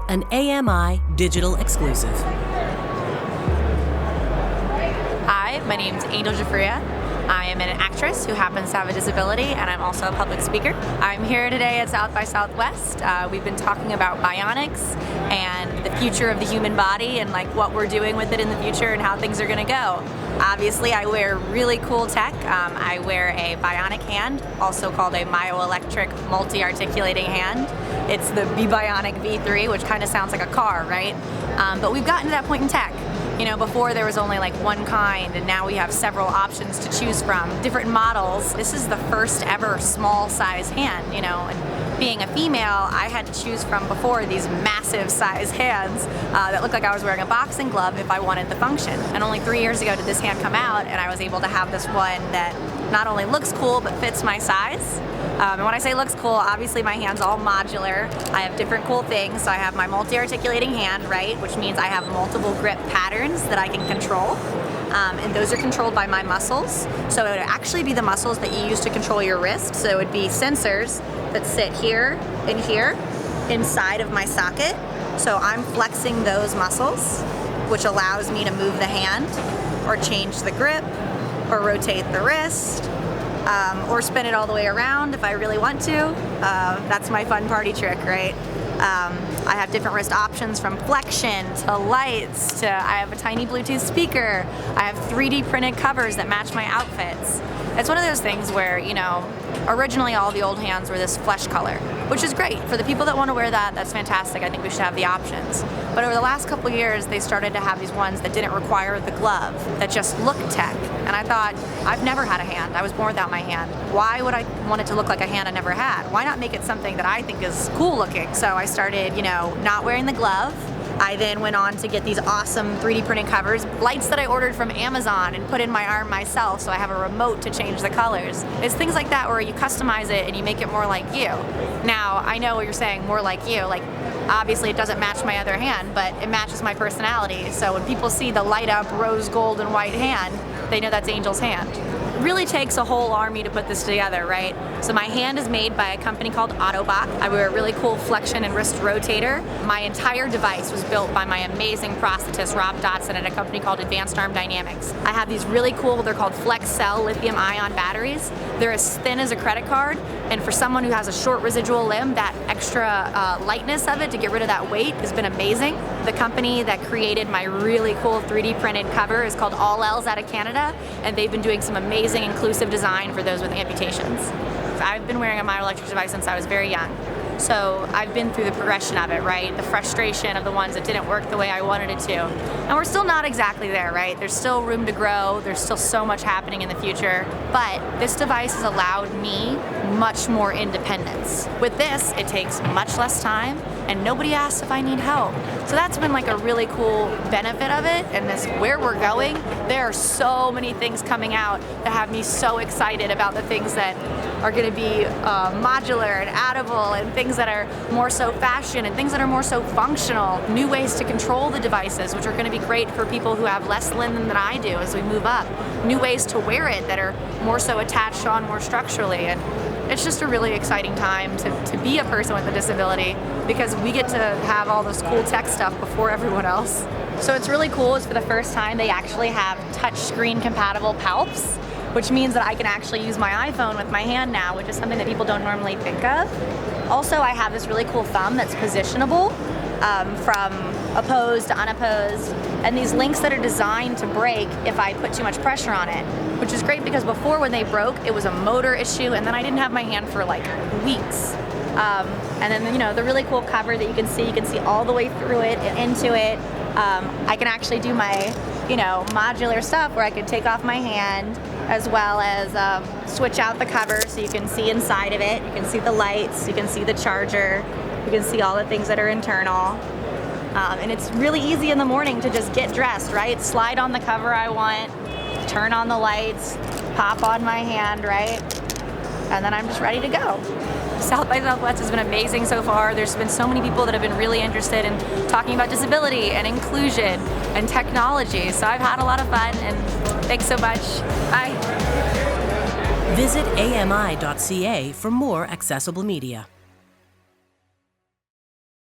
an AMI digital exclusive. Hi, my name's Giuffria. I am an actress who happens to have a disability, and I'm also a public speaker. I'm here today at South by Southwest. We've been talking about bionics and the future of the human body and like what we're doing with it in the future and how things are going to go. Obviously, I wear really cool tech. I wear a bionic hand, also called a Myoelectric multi-articulating hand. It's the Bionic V3, which kind of sounds like a car, right? But we've gotten to that point in tech. You know, before there was only like one kind, and now we have several options to choose from, different models. This is the first ever small size hand, you know, and being a female, I had to choose from before these massive size hands that looked like I was wearing a boxing glove if I wanted the function. And only 3 years ago did this hand come out, and I was able to have this one that not only looks cool, but fits my size. And when I say looks cool, obviously my hand's all modular. I have different cool things. So I have my multi-articulating hand, right, which means I have multiple grip patterns that I can control. And those are controlled by my muscles. So it would actually be the muscles that you use to control your wrist. So it would be sensors that sit here and here inside of my socket. So I'm flexing those muscles, which allows me to move the hand or change the grip or rotate the wrist. Or spin it all the way around if I really want to. That's my fun party trick, right? I have different wrist options from flexion to lights to I have a tiny Bluetooth speaker. I have 3D printed covers that match my outfits. It's one of those things where, you know, originally all the old hands were this flesh color, which is great. For the people that want to wear that, that's fantastic. I think we should have the options. But over the last couple of years, they started to have these ones that didn't require the glove, that just looked tech. And I thought, I've never had a hand. I was born without my hand. Why would I want it to look like a hand I never had? Why not make it something that I think is cool looking? So I started, you know, not wearing the glove. I then went on to get these awesome 3D printed covers, lights that I ordered from Amazon and put in my arm myself so I have a remote to change the colors. It's things like that where you customize it and you make it more like you. Now, I know what you're saying, more like you. Like, obviously it doesn't match my other hand, but it matches my personality. So when people see the light up rose gold and white hand, they know that's Angel's hand. It really takes a whole army to put this together, right? So my hand is made by a company called Autobot. I wear a really cool flexion and wrist rotator. My entire device was built by my amazing prosthetist, Rob Dotson, at a company called Advanced Arm Dynamics. I have these really cool, they're called Flex Cell lithium-ion batteries. They're as thin as a credit card, and for someone who has a short residual limb, that extra lightness of it to get rid of that weight has been amazing. The company that created my really cool 3D printed cover is called All L's out of Canada, and they've been doing some amazing inclusive design for those with amputations. I've been wearing a Myoelectric device since I was very young. So I've been through the progression of it, right? The frustration of the ones that didn't work the way I wanted it to. And we're still not exactly there, right? There's still room to grow. There's still so much happening in the future. But this device has allowed me much more independence. With this, it takes much less time and nobody asks if I need help. So that's been like a really cool benefit of it, and this where we're going. There are so many things coming out that have me so excited about the things that are going to be modular and addable, and things that are more so fashion, and things that are more so functional. New ways to control the devices, which are going to be great for people who have less limb than I do as we move up. New ways to wear it that are more so attached on more structurally. And it's just a really exciting time to be a person with a disability, because we get to have all this cool tech stuff before everyone else. So it's really cool. It's for the first time they actually have touchscreen compatible palps, which means that I can actually use my iPhone with my hand now, which is something that people don't normally think of. Also, I have this really cool thumb that's positionable from opposed to unopposed, and these links that are designed to break if I put too much pressure on it, which is great because before when they broke, it was a motor issue, and then I didn't have my hand for like weeks. And then, you know, the really cool cover that you can see all the way through it and into it. I can actually do my, you know, modular stuff where I can take off my hand as well as switch out the cover so you can see inside of it. You can see the lights, you can see the charger, you can see all the things that are internal. And it's really easy in the morning to just get dressed, right? Slide on the cover I want, turn on the lights, pop on my hand, right? And then I'm just ready to go. South by Southwest has been amazing so far. There's been so many people that have been really interested in talking about disability and inclusion and technology. So I've had a lot of fun, and thanks so much. Bye. Visit ami.ca for more accessible media.